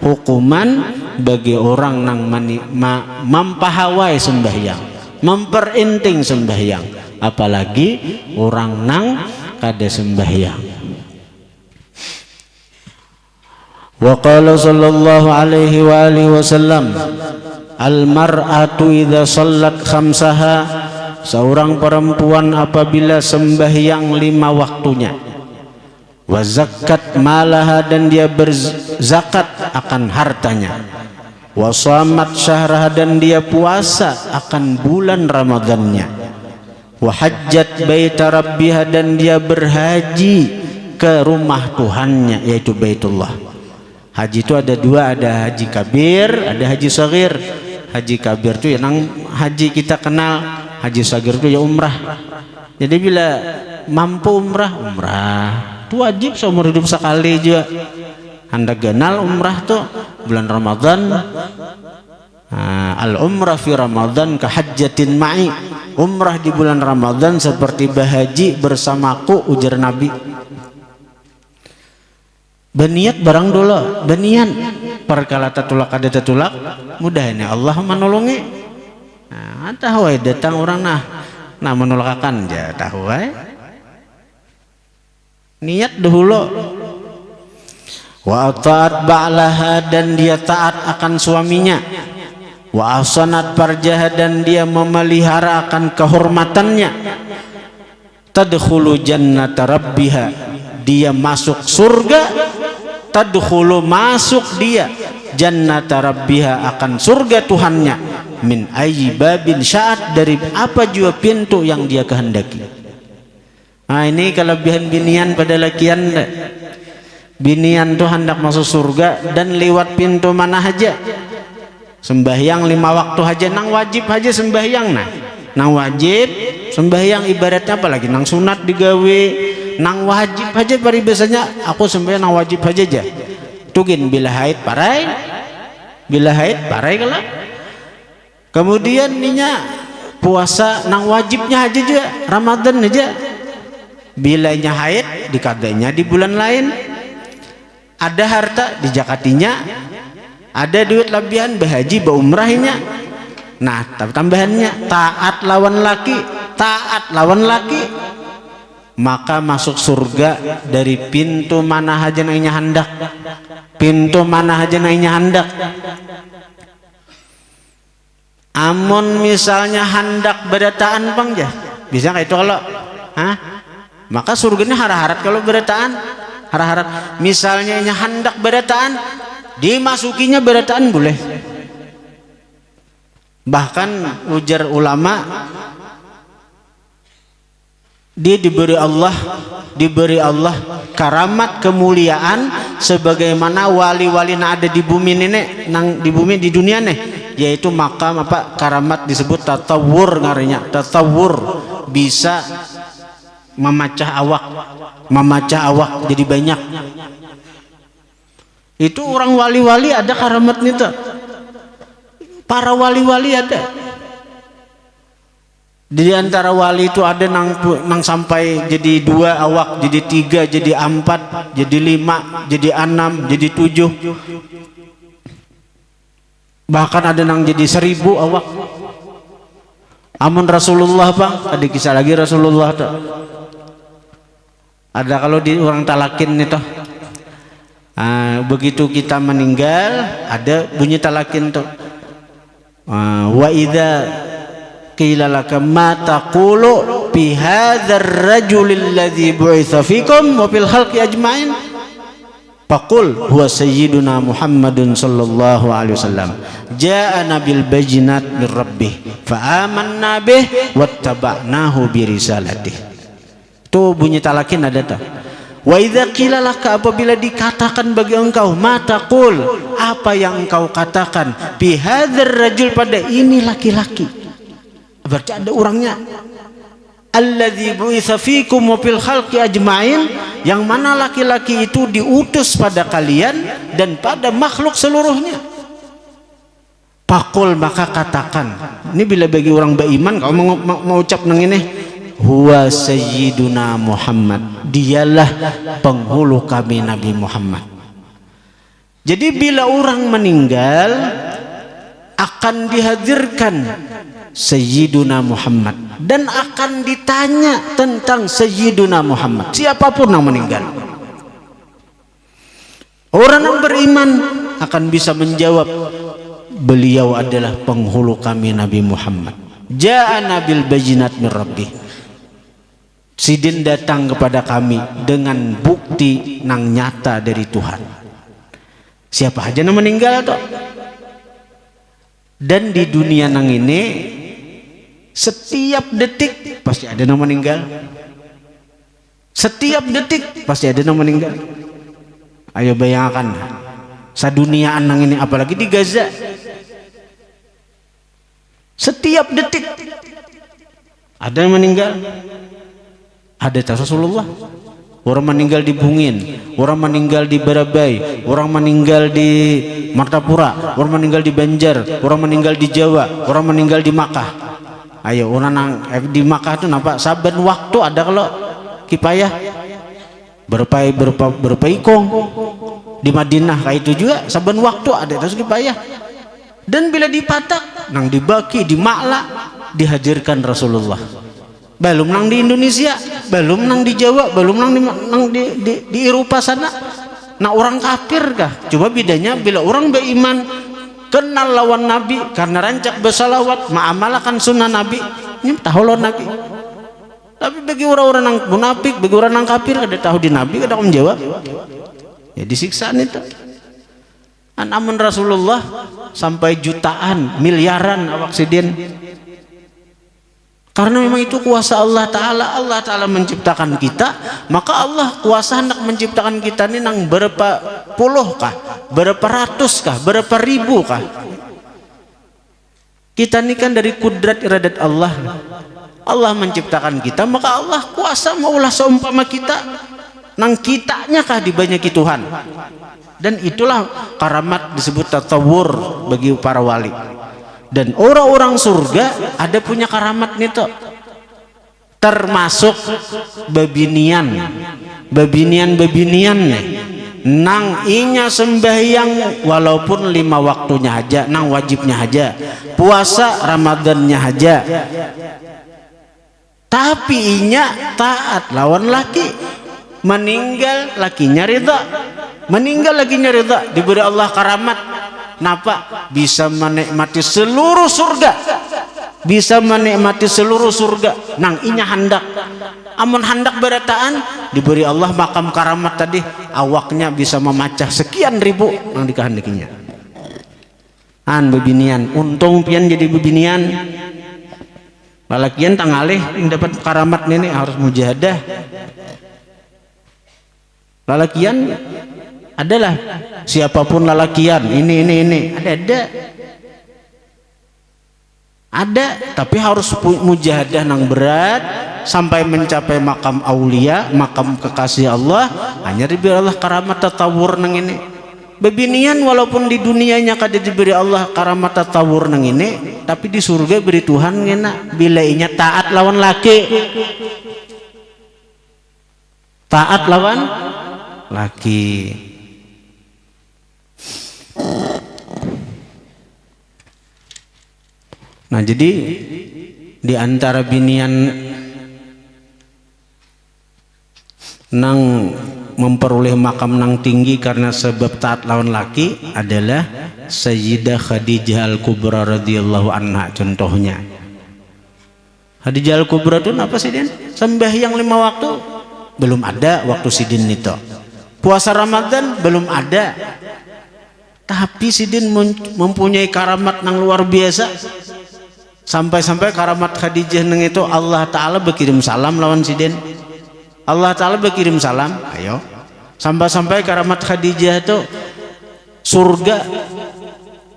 hukuman bagi orang nang mempahawai sembahyang, memperinting sembahyang, apalagi orang nang kada sembahyang. Wa qala sallallahu alaihi wa alihi wasallam, al mar'atu idza shallat khamsaha, seorang perempuan apabila sembahyang 5 waktunya, wa zakat malaha, dan dia berzakat akan hartanya, wa shamat syahraha, dan dia puasa akan bulan Ramadannya, wa hajjat baita rabbiha, dan dia berhaji ke rumah Tuhannya yaitu Baitullah. Haji itu ada 2, ada haji kabir, ada haji saghir. Haji kabir itu yang haji kita kenal, haji saghir itu ya umrah. Jadi bila mampu umrah itu wajib seumur hidup sekali juga. Anda kenal umrah tuh bulan Ramadan. Al umrah fi Ramadan ka hajjatin ma'i. Umrah di bulan Ramadan seperti berhaji bersamaku, ujar Nabi. Beniat barang dulu, benian perkala tatulak ada tatulak, mudah ini Allah menolongi. Tahu datang orang nah menolakakan aja tahu niat dahulu. Wa ta'at ba'laha, dan dia taat akan suaminya. Wa ahsanat farjaha, dan dia memelihara akan kehormatannya. Tadkhulu jannata rabbiha, dia masuk surga. Tadkhulu, masuk dia, jannata rabbiha, akan surga Tuhannya, min ayyi babin sya'at, dari apa jua pintu yang dia kehendaki. Ini kelebihan binian pada lakian. Binian tuh hendak masuk surga dan lewat pintu mana aja. Sembahyang 5 waktu aja nang wajib aja sembahyang nang wajib sembahyang ibaratnya apalagi nang sunat digawe, nang wajib aja paribasanya aku sembahyang nang wajib aja tugin bila haid parai, bila haid parai kala. Kemudian ninya puasa nang wajibnya aja juga Ramadan aja, bilanya haid dikadanya di bulan lain, ada harta di jakatinya, ada duit lebihan berhaji berumrahnya. Nah tambahannya taat lawan laki, maka masuk surga dari pintu mana aja nainya hendak, pintu mana aja nainya hendak. Amun misalnya hendak berataan bang ya bisa kayak itu kalau maka surganya hara-harat. Kalau berataan hara-harat, misalnya hendak berataan dimasukinya berataan boleh. Bahkan ujar ulama, dia diberi Allah karamat kemuliaan sebagaimana wali-wali yang ada di bumi ini, nang di bumi di dunia nih, yaitu makam apa karamat disebut tatawur ngarinya. Tatawur bisa memecah awak jadi banyak. Itu orang wali-wali ada karamatnya tuh. Para wali-wali ada. Di antara wali itu ada nang sampai jadi 2 awak, jadi 3, jadi 4, jadi 5, jadi 6, jadi 7. Bahkan ada nang jadi 1000 awak. Amun Rasulullah bang, ada kisah lagi Rasulullah tuh. Ada kalau di orang talakin itu. Begitu kita meninggal ada bunyi talakin tuh. Wa idza qila laka ma taqulu fi hadzal rajulil ladzi bu'itsa fikum wa fil khalqi ajmain faqul huwa sayyiduna Muhammadun sallallahu alaihi wasallam ja'ana bil bayyinat mir rabbih fa amanna bih wattaba'nahu bi risalatih. Tuh bunyi talakin ada tuh. Wa idza qila laka, apabila dikatakan bagi engkau, mataqul, apa yang engkau katakan, bi hadzal rajul, pada ini laki-laki, berarti ada orangnya, alladzi bu'itsa fikum wa fil khalqi ajmain, yang mana laki-laki itu diutus pada kalian dan pada makhluk seluruhnya. Pakul, maka katakan, ini bila bagi orang beriman kau mau ucap nang ini, huwa sayyiduna Muhammad, dialah penghulu kami Nabi Muhammad. Jadi bila orang meninggal akan dihadirkan Sayyiduna Muhammad dan akan ditanya tentang Sayyiduna Muhammad, siapapun yang meninggal. Orang yang beriman akan bisa menjawab, beliau adalah penghulu kami Nabi Muhammad. Ja'ana bil bayyinat min rabbih, Sidin datang kepada kami dengan bukti nang nyata dari Tuhan. Siapa aja yang meninggal toh. Dan di dunia nang ini setiap detik pasti ada yang meninggal. Setiap detik pasti ada yang meninggal. Ayo bayangkan saduniaan nang ini, apalagi di Gaza. Setiap detik ada yang meninggal. Ada Rasulullah, orang meninggal di Bungin, orang meninggal di Barabai, orang meninggal di Martapura, orang meninggal di Banjar, orang meninggal di Jawa, orang meninggal di Makkah. Ayo orang di Makkah itu nampak saben waktu ada kalau kipayah berapa ikong. Di Madinah kayak itu juga saben waktu ada terus kipayah. Dan bila dipatak nang dibaki di Makla dihadirkan Rasulullah. Belum nang di Indonesia, belum nang di Jawa, belum nang di Eropa sana. Nah orang kafir kah? Coba bedanya bila orang beriman kenal lawan Nabi karena rancak bersalawat, ma'amalakan sunnah Nabi, ini tahu lawan Nabi. Tapi bagi orang-orang yang munafik, bagi orang yang kafir ada tahu di Nabi, ada menjawab. Ya disiksaan itu. Namun Rasulullah sampai jutaan, miliaran awak sidin. Karena memang itu kuasa Allah Ta'ala. Allah Ta'ala menciptakan kita, maka Allah kuasa hendak menciptakan kita ini nang berapa puluh kah, berapa ratus kah, berapa ribu kah. Kita ini kan dari kudrat iradat Allah. Allah menciptakan kita, maka Allah kuasa maulah seumpama kita. Nang kitanya kah dibanyaki Tuhan. Dan itulah karamat disebut tatawur bagi para wali. Dan orang-orang surga ada punya karamat nih toh. Termasuk babinian nih. Nang inya sembahyang walaupun 5 waktunya aja, nang wajibnya aja, puasa Ramadannya aja, tapi inya taat lawan laki, meninggal lakinya ridha, meninggal lakinya ridha, diberi Allah karamat. Napa? Bisa menikmati seluruh surga, bisa menikmati seluruh surga. Nang inya hendak, amun hendak berataan, diberi Allah makam karamat tadi, awaknya bisa memacah sekian ribu nang dikehendakinya. An bebinian, untung pian jadi bebinian. Lalakian tangalih yang dapat karamat ini harus mujahadah. Lalakian adalah siapapun lalakian ini ada, tapi harus mujahadah nang berat sampai mencapai makam aulia, makam kekasih Allah. Hanya diberi Allah karamat tatawur nang ini. Bebinian walaupun di dunianya kada diberi Allah karamat tatawur nang ini, tapi di surga beri Tuhan ngena bila inya taat lawan laki. Taat lawan laki. Nah, jadi di antara binian nang memperoleh makam nang tinggi karena sebab taat lawan laki adalah Sayyidah Khadijah Al-Kubra radhiyallahu anha. Contohnya Khadijah Al-Kubra itu apa sih Din? Sembahyang 5 waktu belum ada waktu sidin itu. Puasa Ramadan belum ada. Tapi sidin mempunyai karamat nang luar biasa. Sampai-sampai karamat Khadijah neng itu Allah Ta'ala berkirim salam lawan sidin. Allah Ta'ala berkirim salam, ayo. Sampai-sampai karamat Khadijah itu surga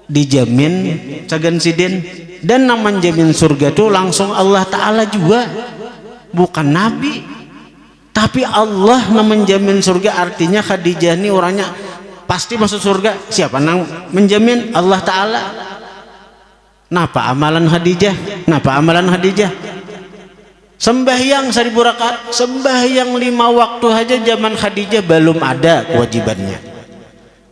dijamin cagan sidin. Dan nang menjamin surga itu langsung Allah Ta'ala juga, bukan Nabi. Tapi Allah nang menjamin surga, artinya Khadijah ini orangnya pasti masuk surga. Siapa nang menjamin? Allah Ta'ala. Napa amalan Khadijah? Napa amalan Khadijah? Sembahyang 1000 rakaat, sembahyang 5 waktu aja zaman Khadijah belum ada kewajibannya.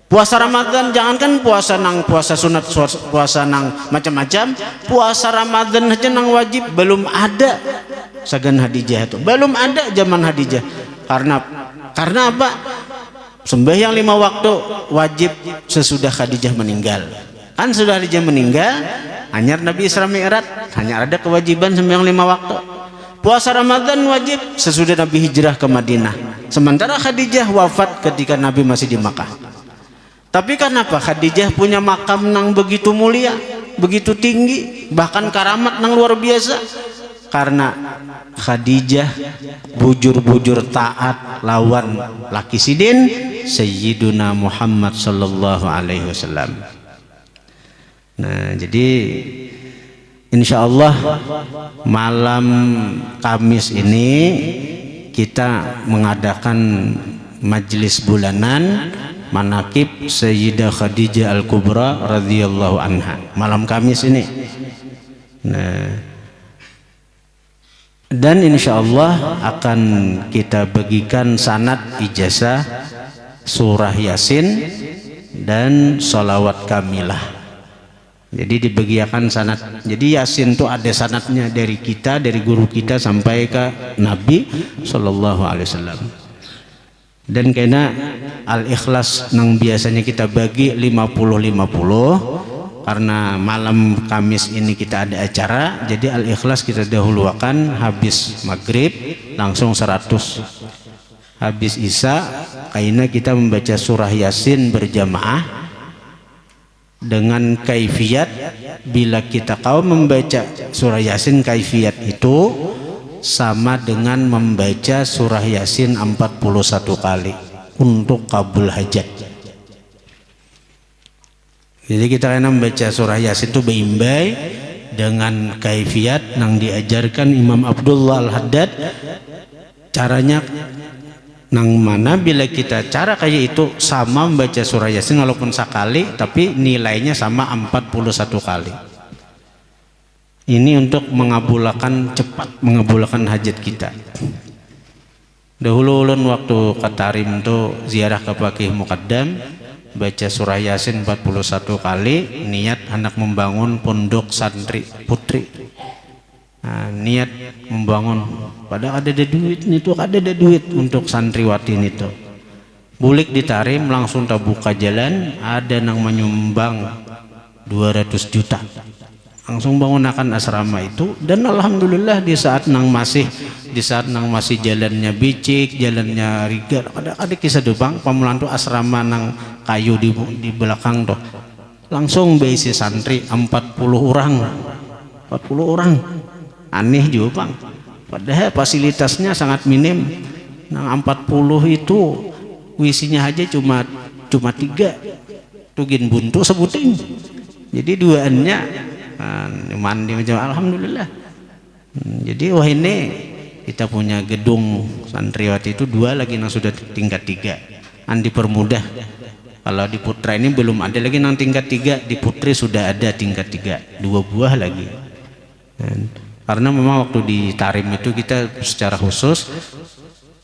Puasa Ramadan, jangankan puasa nang puasa sunat, puasa nang macam-macam, puasa Ramadan aja nang wajib belum ada. Sagan Khadijah itu belum ada zaman Khadijah. Karena apa? Sembahyang 5 waktu wajib sesudah Khadijah meninggal. Kan sudah Khadijah meninggal, hanya Nabi Isra Mi'raj, hanya ada kewajiban sembahyang 5 waktu. Puasa Ramadan wajib sesudah Nabi hijrah ke Madinah. Sementara Khadijah wafat ketika Nabi masih di Makkah. Tapi kenapa Khadijah punya makam nang begitu mulia, begitu tinggi, bahkan karamat nang luar biasa? Karena Khadijah bujur-bujur taat lawan laki sidin Sayyiduna Muhammad sallallahu alaihi wasallam. Nah, jadi insya Allah malam Kamis ini kita mengadakan majelis bulanan manakib Sayyidah Khadijah Al-Kubra radhiyallahu anha malam Kamis ini. Nah, dan insya Allah akan kita bagikan sanad ijazah surah Yasin dan sholawat kamilah. Jadi dibagiakan sanad. Jadi Yasin itu ada sanadnya dari kita, dari guru kita sampai ke Nabi Sallallahu Alaihi Wasallam. Dan karena Al-Ikhlas nang biasanya kita bagi 50-50, karena malam Kamis ini kita ada acara, jadi Al-Ikhlas kita dahulukan habis maghrib langsung 100. Habis Isya karena kita membaca surah Yasin berjamaah dengan kaifiat. Bila kita kau membaca surah Yasin, kaifiat itu sama dengan membaca surah Yasin 41 kali untuk kabul hajat. Jadi kita kena membaca surah Yasin itu beimbai dengan kaifiat yang diajarkan Imam Abdullah Al-Haddad. Caranya nang mana bila kita cara kayak itu sama membaca surah Yasin walaupun sekali tapi nilainya sama 41 kali. Ini untuk cepat mengabulkan hajat kita. Dahulu ulun waktu katarim tuh ziarah ke Pakih Muqaddam, baca surah Yasin 41 kali, niat hendak membangun pondok santri putri. Nah, niat membangun, padahal ada duit nih tuh, ada duit untuk santriwati ini tuh. Bulik ditarim langsung terbuka jalan, ada yang menyumbang 200 juta. Langsung bangunakan asrama itu, dan alhamdulillah di saat nang masih jalannya bicik, jalannya riga, ada kisah dubang pamulan tuh asrama nang kayu di belakang tuh. Langsung berisi santri 40 orang. Aneh juga, Bang. Padahal fasilitasnya sangat minim. Nang 40 itu wisinya aja cuma 3. Tugin buntu sebutin. Jadi duaannya mandi macam alhamdulillah. Jadi wah ini kita punya gedung santriwati itu 2 lagi yang sudah tingkat 3. Dipermudah. Kalau di Putra ini belum ada lagi yang tingkat 3, di Putri sudah ada tingkat 3, 2 buah lagi. Karena memang waktu di Tarim itu kita secara khusus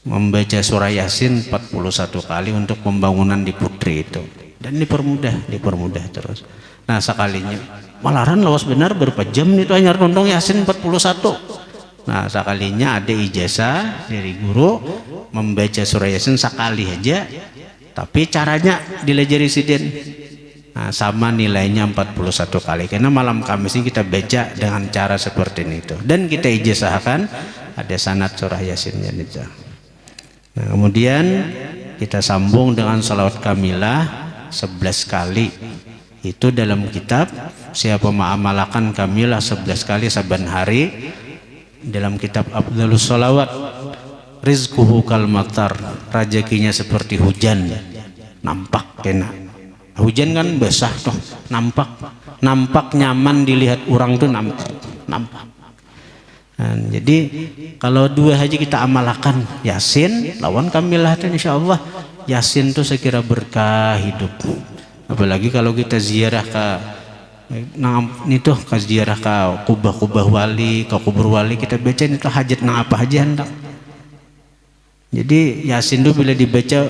membaca surah Yasin 41 kali untuk pembangunan di Putri itu, dan dipermudah terus. Nah sekalinya malaran lawas benar berapa jam itu hanya nonton Yasin 41. Nah sekalinya ada ijazah dari guru membaca surah Yasin sekali aja, tapi caranya dilajari siden. Nah, sama nilainya 41 kali, karena malam Kamis ini kita baca dengan cara seperti itu, dan kita ijazahkan ada sanad surah Yasinnya itu. Nah, kemudian kita sambung dengan salawat kamilah 11 kali. Itu dalam kitab siapa mengamalkan kamilah 11 kali saban hari, dalam kitab Afdhalus Shalawat, rizquhu kal matar, rezekinya seperti hujan. Nampak kena hujan kan basah tuh, nampak nyaman dilihat orang tuh, nampak. Nah, jadi kalau 2 haji kita amalkan Yasin lawan kamilah, insyaallah Yasin tuh sekira berkah hidup. Apalagi kalau kita ziarah ke ziarah ke kubah wali, ke kubur wali, kita baca itu hajat nang apa aja hendak. Jadi Yasin tuh bila dibaca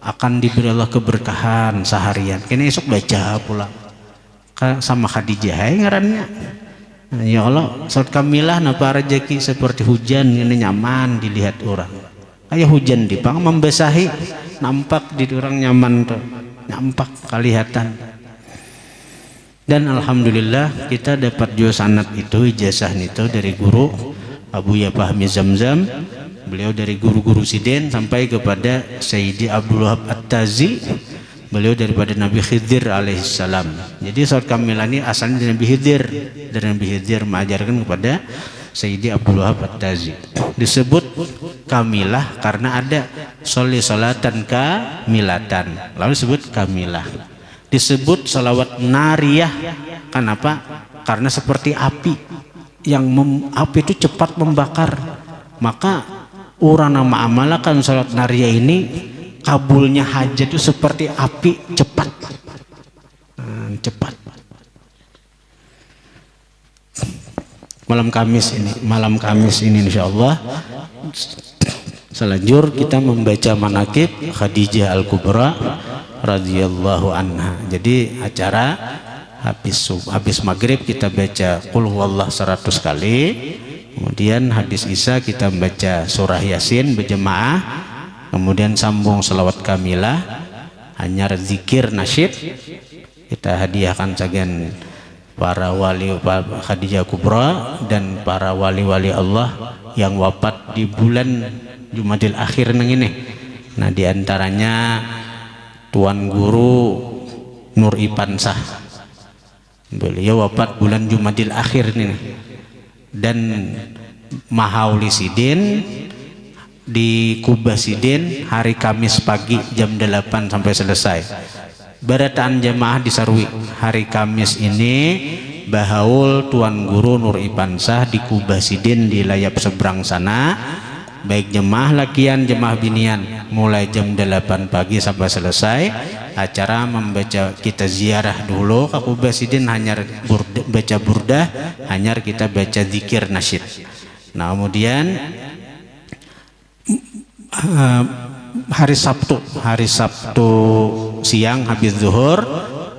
akan diberi Allah keberkahan seharian. Kini esok baca pula sama Khadijah ngarannya. Ya Allah, saat kamilah napa rezeki seperti hujan ini nyaman dilihat orang. Kayak hujan dipang membasahi, nampak di orang nyaman tuh, nampak kelihatan. Dan alhamdulillah kita dapat juga sanad itu, ijazah itu dari guru Abu Fahmi Zamzam. Beliau dari guru-guru siden sampai kepada Sayyidi Abdul Wahab At-Tazi, beliau daripada Nabi Khidir alaihissalam. Jadi salat kamilah ini asalnya dari Nabi Khidir mengajarkan kepada Sayyidi Abdul Wahab At-Tazi. Disebut kamilah karena ada sholatan kamilatan, lalu disebut kamilah. Disebut salawat nariyah, kenapa? Karena seperti api api itu cepat membakar, maka orang nama amalkan salat nariyah ini kabulnya hajat itu seperti api cepat. Malam Kamis ini insyaallah selanjur kita membaca manaqib Khadijah Al-Kubra radhiyallahu anha. Jadi acara habis maghrib kita baca qul huwallah 100 kali. Kemudian hadis Isya kita membaca surah Yasin berjemaah, kemudian sambung selawat kamilah, hanyar zikir nasyid. Kita hadiahkan sekian para wali Khadijah Kubra dan para wali-wali Allah yang wafat di bulan Jumadil Akhir nang ini. Nah diantaranya Tuan Guru Nur Ipansah, beliau wafat bulan Jumadil Akhir ini. Dan Mahauli Sidin di Kubah Sidin hari Kamis pagi jam 8 sampai selesai. Barataan jamaah di Sarwi hari Kamis ini bahaul Tuan Guru Nur Ipansah di Kubah Sidin di layap seberang sana, baik jemaah lakian jemaah binian, mulai jam 8 pagi sampai selesai acara membaca. Kita ziarah dulu ke Kubah Sidin, hanya baca burdah, hanya kita baca zikir nasyid. Nah kemudian hari Sabtu siang habis zuhur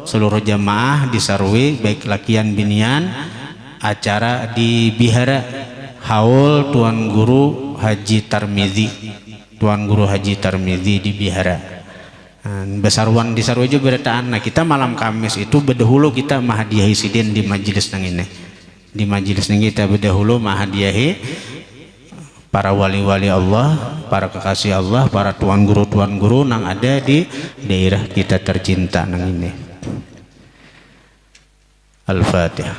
seluruh jamaah disarui baik lakian binian acara di Bihara haul Tuan Guru Haji Tarmizi, Tuan Guru Haji Tarmizi di Bihara. Besarwan disarui juga berataan. Nah kita malam Kamis itu berdahulu kita mahadiahi sidin di majelis nang ini, di majelis nang kita berdahulu mahadiahi para wali-wali Allah, para kekasih Allah, para tuan guru nang ada di daerah kita tercinta nang ini. Al-Fatihah.